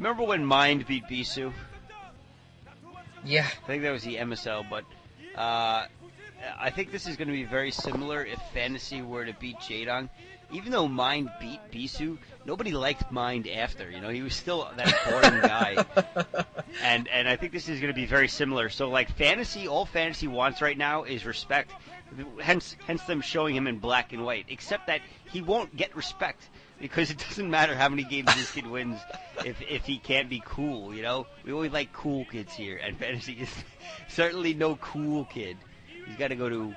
Remember when Mind beat BaToo? Yeah. I think that was the MSL, but I think this is going to be very similar if Fantasy were to beat Jaedong. Even though Mind beat BaToo, nobody liked Mind after. You know, he was still that boring guy. And I think this is going to be very similar. So, like, Fantasy, all Fantasy wants right now is respect. Hence them showing him in black and white. Except that he won't get respect. Because it doesn't matter how many games this kid wins if he can't be cool, you know? We always like cool kids here, and Fantasy is certainly no cool kid. He's got to go to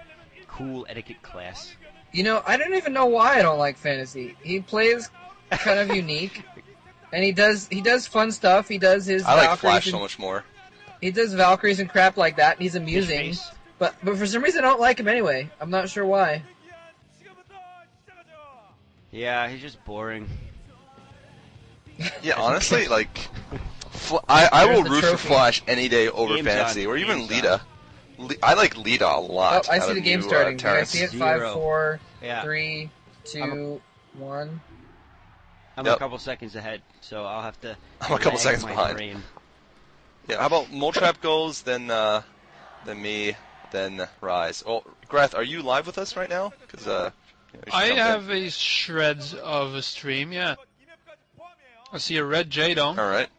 cool etiquette class. You know, I don't even know why I don't like Fantasy. He plays kind of unique, and he does fun stuff. He does his I like Valkyries Flash and, so much more. He does Valkyries and crap like that, and he's amusing. But for some reason I don't like him anyway. I'm not sure why. Yeah, he's just boring. Yeah, honestly, like, I will root for trophy. Flash any day over Game's Fantasy, on. or even Game's Lita. I like Lita a lot. Oh, I out see of the game new, starting. Do I Terrence. see it? 0. 5, 4, Yeah. 3, 2, 1. I'm Yep. a couple seconds ahead, so I'll have to. I'm a couple lag seconds my behind. brain. Yeah, how about Moletrap goes, then me, then Rise. Oh, Greth, are you live with us right now? Because I have a shreds of a stream, yeah. I see a red Jaedong. All right.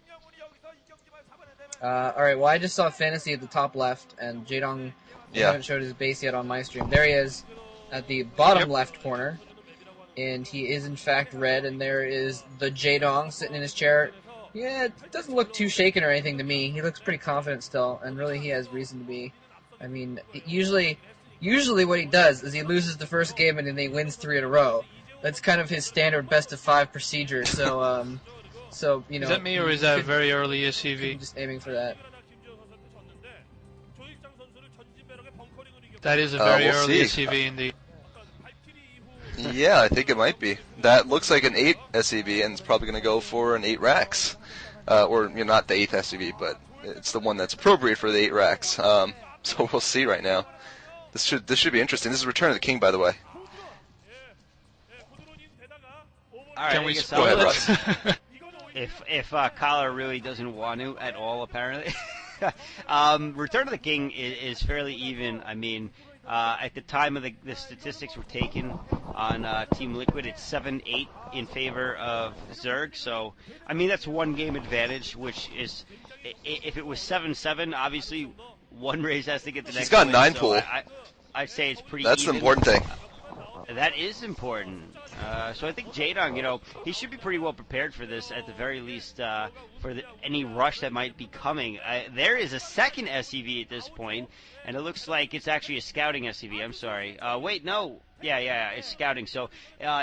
Alright, well I just saw Fantasy at the top left, and Jaedong haven't showed his base yet on my stream. There he is, at the bottom left corner. And he is in fact red, and there is the Jaedong sitting in his chair. Yeah, it doesn't look too shaken or anything to me. He looks pretty confident still, and really he has reason to be. I mean, usually what he does is he loses the first game and then he wins 3 in a row. That's kind of his standard best of 5 procedure. So, you know. Is that me or is that very early I'm SCV? just aiming for that. That is a very we'll early see. SCV indeed. Yeah, I think it might be. That looks like an 8 SCV, and it's probably going to go for an 8 racks. Or, you know, not the 8th SCV, but it's the one that's appropriate for the 8 racks. So we'll see right now. This should be interesting. This is Return of the King, by the way. All right, Can we I guess spoil ahead, it? Russ. If Cholera really doesn't want to at all, apparently. Return of the King is fairly even. I mean, at the time of the statistics were taken on Team Liquid, it's 7-8 in favor of Zerg. So, I mean, that's one game advantage, which is, if it was 7-7, obviously one raise has to get the next. He's got win, 9 so pool. I'd say it's pretty. That's even. the important thing. That is important. So I think Jaedong, you know, he should be pretty well prepared for this at the very least, for any rush that might be coming. There is a second SCV at this point, and it looks like it's actually a scouting SCV. I'm sorry. Wait, no. Yeah, it's scouting. So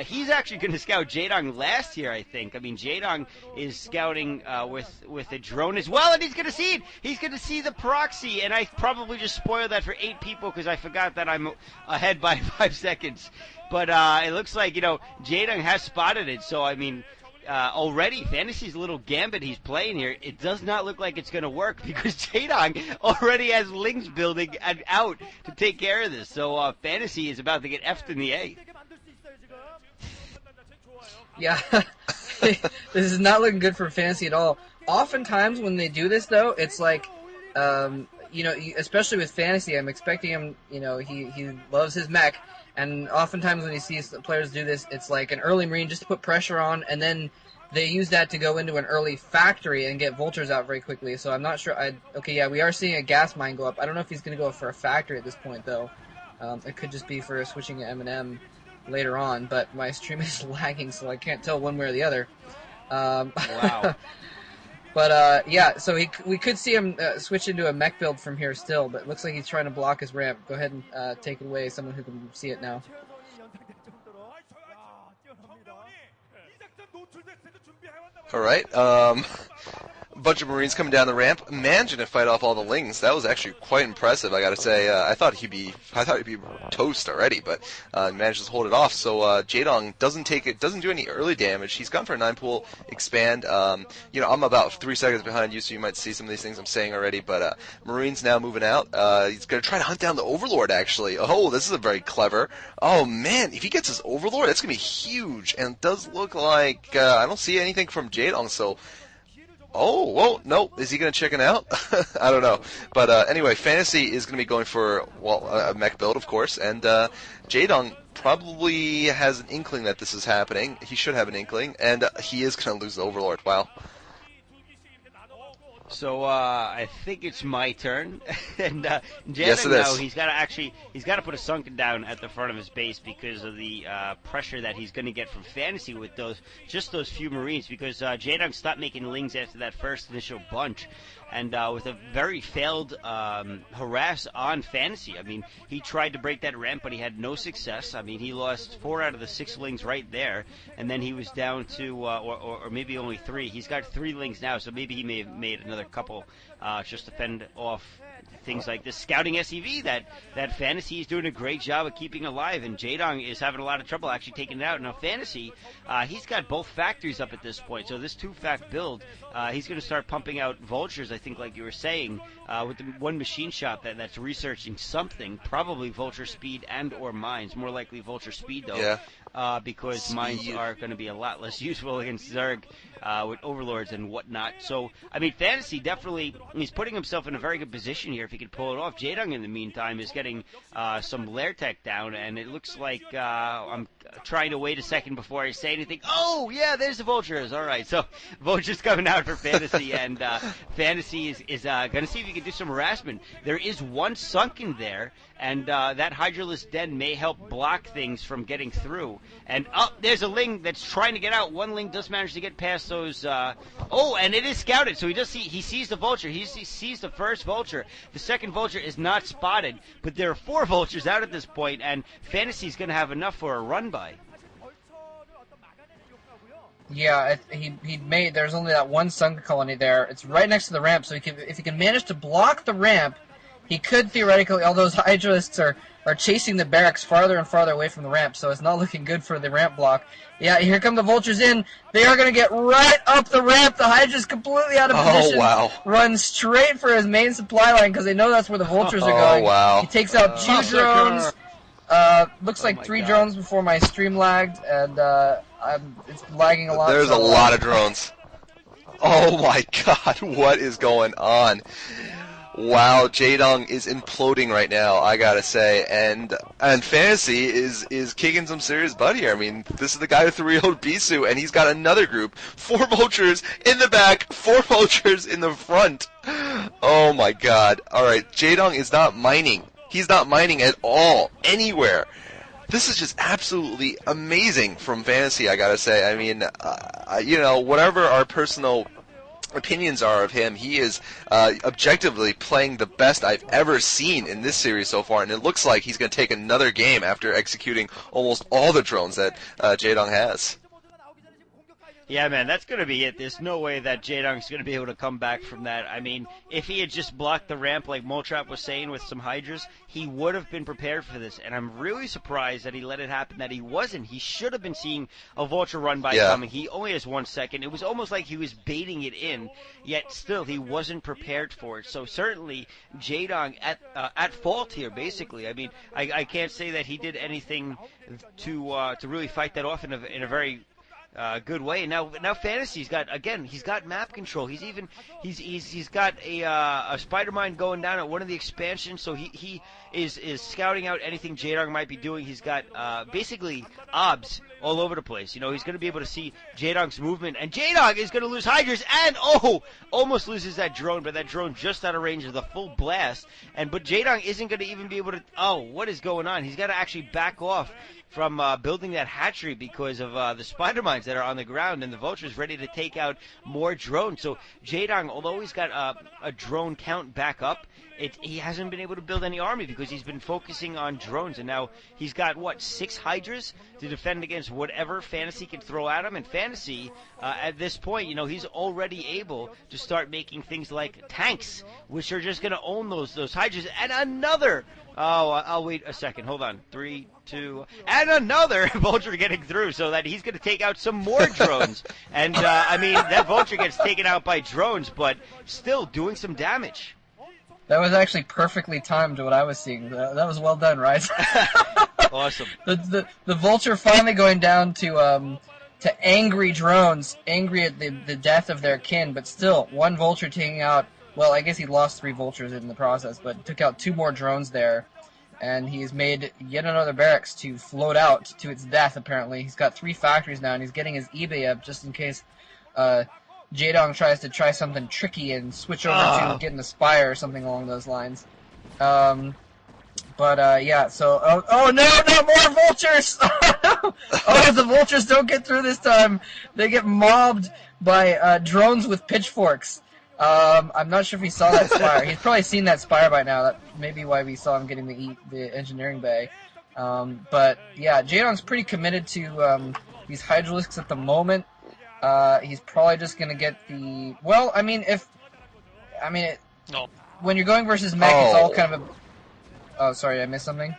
he's actually going to scout Jaedong last year, I think. I mean, Jaedong is scouting with a drone as well, and he's going to see it. He's going to see the proxy, and I probably just spoiled that for 8 people because I forgot that I'm ahead by 5 seconds. But it looks like, you know, Jaedong has spotted it. So, I mean, already Fantasy's little gambit he's playing here, it does not look like it's going to work because Jaedong already has Lings building out to take care of this. So Fantasy is about to get F'd in the A. Yeah, this is not looking good for Fantasy at all. Oftentimes when they do this, though, it's like, you know, especially with Fantasy, I'm expecting him, you know, he loves his mech. And oftentimes when he sees players do this, it's like an early Marine just to put pressure on, and then they use that to go into an early factory and get vultures out very quickly. So I'm not sure. Okay, yeah, we are seeing a gas mine go up. I don't know if he's going to go for a factory at this point, though. It could just be for switching to M&M later on, but my stream is lagging, so I can't tell one way or the other. Wow. But, yeah, so we could see him switch into a mech build from here still, but it looks like he's trying to block his ramp. Go ahead and take it away, someone who can see it now. All right. A bunch of Marines coming down the ramp, managing to fight off all the Lings. That was actually quite impressive, I got to say. I thought he'd be toast already, but managed to hold it off. So Jaedong doesn't do any early damage. He's gone for a 9 pool expand. You know, I'm about 3 seconds behind you, so you might see some of these things I'm saying already. But Marines now moving out. He's going to try to hunt down the Overlord, actually. Oh, this is a very clever. Oh man, if he gets his Overlord, that's going to be huge. And it does look like I don't see anything from Jaedong. So Oh, well, no. Is he going to chicken out? I don't know. But anyway, Fantasy is going to be going for, well, a mech build, of course. And Jaedong probably has an inkling that this is happening. He should have an inkling. And he is going to lose the Overlord. Wow. So I think it's my turn, and Jaedong Yes, it now is. he's got to put a sunken down at the front of his base because of the pressure that he's going to get from Fantasy with those few Marines. Because Jaedong stopped making lings after that first initial bunch, and with a very failed harass on Fantasy. I mean, he tried to break that ramp, but he had no success. I mean, he lost 4 out of the 6 lings right there, and then he was down to or maybe only 3. He's got 3 lings now, so maybe he may have made another couple just to fend off things like this scouting SEV that Fantasy is doing a great job of keeping alive, and Jaedong is having a lot of trouble actually taking it out. Now Fantasy, he's got both factories up at this point, so this 2-fact build, he's going to start pumping out vultures, I think, like you were saying, with the one machine shop that's researching something, probably vulture speed and or mines, more likely vulture speed though. Yeah. Because mines are going to be a lot less useful against Zerg with overlords and whatnot. So, I mean, Fantasy definitely, he's putting himself in a very good position here if he can pull it off. Jaedong, in the meantime, is getting some Lair Tech down, and it looks like I'm trying to wait a second before I say anything. Oh, yeah, there's the Vultures. All right, so Vultures coming out for Fantasy, and Fantasy is going to see if he can do some harassment. There is one sunken there, and that Hydraless Den may help block things from getting through. And there's a Ling that's trying to get out. One Ling does manage to get past those. And it is scouted, so he sees the Vulture. He sees the first Vulture. The second Vulture is not spotted, but there are 4 Vultures out at this point, and Fantasy's going to have enough for a run by. Yeah, there's only that one sunken colony there. It's right next to the ramp, so if he can manage to block the ramp, he could theoretically, all those Hydralists are chasing the barracks farther and farther away from the ramp, so it's not looking good for the ramp block. Yeah, here come the Vultures in. They are going to get right up the ramp. The Hydra's completely out of position. Oh, wow. Run straight for his main supply line because they know that's where the Vultures are going. Oh, wow. He takes out 2 drones. Looks like 3 God. drones before my stream lagged, and it's lagging a lot. There's a lot of drones. Oh, my God. What is going on? Wow, Jaedong is imploding right now, I gotta say, and Fantasy is kicking some serious butt here. I mean, this is the guy with the real BaToo, and he's got another group. 4 Vultures in the back, 4 Vultures in the front. Oh my God. Alright, Jaedong is not mining. He's not mining at all, anywhere. This is just absolutely amazing from Fantasy, I gotta say. I mean, whatever our personal opinions are of him, he is objectively playing the best I've ever seen in this series so far, and it looks like he's going to take another game after executing almost all the drones that Jaedong has. Yeah, man, that's going to be it. There's no way that Jaedong's going to be able to come back from that. I mean, if he had just blocked the ramp like Moletrap was saying with some Hydras, he would have been prepared for this. And I'm really surprised that he let it happen, that he wasn't. He should have been seeing a Vulture run by coming. He only has 1 second. It was almost like he was baiting it in, yet still he wasn't prepared for it. So certainly Jaedong at fault here, basically. I mean, I can't say that he did anything to really fight that off in a very good way. Now Fantasy's got map control. He's got a spider mine going down at one of the expansions, so he is scouting out anything Jaedong might be doing. He's got basically obs all over the place. You know, he's going to be able to see Jaedong's movement, and Jaedong is going to lose Hydras and almost loses that drone, but that drone just out of range of the full blast. But Jaedong isn't going to even be able to. What is going on? He's got to actually back off from building that hatchery because of the spider mines that are on the ground, and the Vulture's ready to take out more drones. So Jaedong, although he's got a drone count back up, he hasn't been able to build any army because he's been focusing on drones, and now he's got 6 Hydras to defend against whatever Fantasy can throw at him. And Fantasy at this point, he's already able to start making things like tanks, which are just going to own those Hydras. And another I'll wait a second. Hold on. 3, 2, and another Vulture getting through, so that he's going to take out some more drones. And that Vulture gets taken out by drones, but still doing some damage. That was actually perfectly timed to what I was seeing. That was well done, right? Awesome. The Vulture finally going down to to angry drones, angry at the death of their kin, but still, one vulture taking out, well, I guess he lost 3 vultures in the process, but took out 2 more drones there, and he's made yet another barracks to float out to its death, apparently. He's got 3 factories now, and he's getting his eBay up just in case Jaedong tries to try something tricky and switch over to getting the Spire or something along those lines. Yeah, so... Oh, no, more vultures! Oh, the vultures don't get through this time. They get mobbed by drones with pitchforks. I'm not sure if he saw that Spire. He's probably seen that Spire by now. That may be why we saw him getting the engineering bay. But, yeah, Jaedong's pretty committed to these Hydralisks at the moment. He's probably just going to get the... Well, No. when you're going versus mech, it's all kind of a... Oh, sorry, I missed something?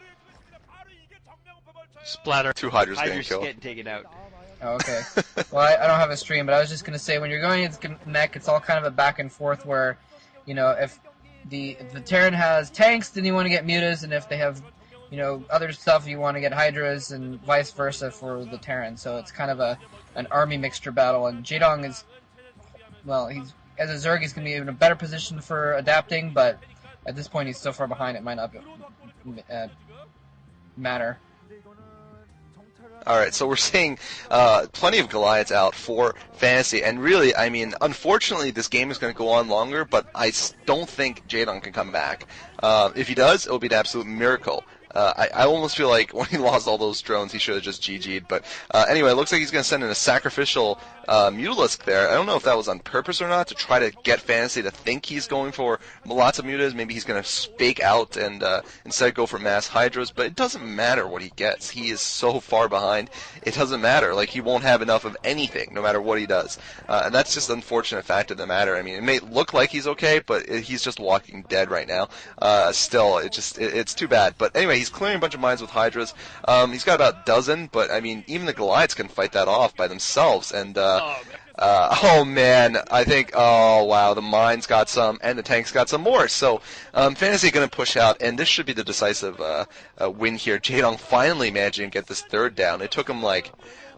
Splatter. 2 Hydras getting Hydras killed. getting taken out. Oh, okay. Well, I don't have a stream, but I was just going to say, when you're going against mech, it's all kind of a back and forth where, if the Terran has tanks, then you want to get mutas, and if they have, other stuff, you want to get Hydras, and vice versa for the Terran. So it's kind of an army mixture battle, and Jaedong is, well, as a Zerg, he's going to be in a better position for adapting, but at this point, he's so far behind, it might not matter. All right, so we're seeing plenty of Goliaths out for Fantasy, and really, unfortunately, this game is going to go on longer, but I don't think Jaedong can come back. If he does, it will be an absolute miracle. I almost feel like when he lost all those drones, he should have just GG'd. But anyway, it looks like he's going to send in a sacrificial Mutalisk there. I don't know if that was on purpose or not, to try to get Fantasy to think he's going for lots of Mutas. Maybe he's going to fake out and instead go for mass Hydras. But it doesn't matter what he gets. He is so far behind. It doesn't matter. Like, he won't have enough of anything, no matter what he does. And that's just an unfortunate fact of the matter. It may look like he's okay, but he's just walking dead right now. Still, it's too bad. But anyway, he's clearing a bunch of mines with Hydras. He's got about a dozen, but even the Goliaths can fight that off by themselves. And oh man, I think, oh wow, the mines got some and the tanks got some more. So Fantasy going to push out, and this should be the decisive win here. Jaedong finally managing to get this 3rd down. It took him like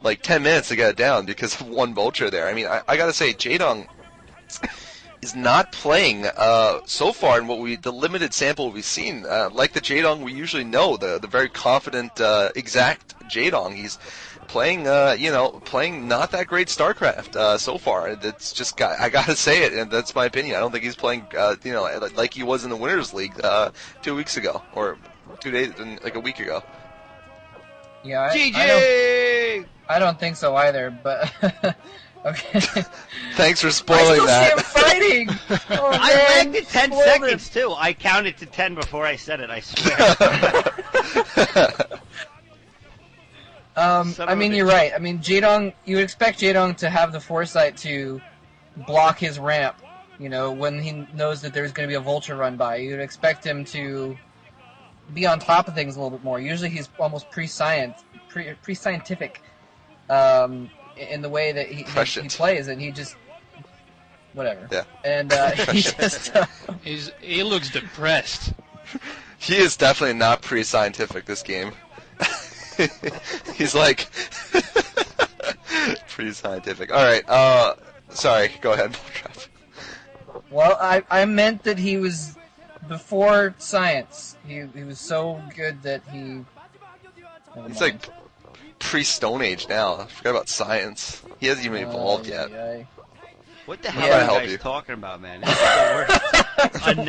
10 minutes to get it down because of 1 vulture there. I got to say, Jaedong is not playing so far in the limited sample we've seen like the Jaedong we usually know, the very confident exact Jaedong. He's playing playing not that great StarCraft so far. It's just I gotta say it, and that's my opinion. I don't think he's playing like he was in the Winners League 2 weeks ago, or 2 days, like a week ago. Yeah, GG! I don't think so either, but okay. Thanks for spoiling that. I still see him fighting! Oh, man. I lagged it 10 Spoiled seconds, too. I counted to 10 before I said it, I swear. You're right. Jaedong, you would expect Jaedong to have the foresight to block his ramp, when he knows that there's going to be a vulture run by. You'd expect him to be on top of things a little bit more. Usually he's almost pre-scientific in the way that he plays, and he just... whatever. Yeah. And he just... He looks depressed. He is definitely not pre-scientific, this game. He's like... pre-scientific. Alright, sorry, go ahead, Moletrap. Well, I meant that he was before science. He was so good that he... He's like pre-Stone Age now. I forgot about science. He hasn't even evolved yet. What the hell are you guys talking about, man? This is the worst.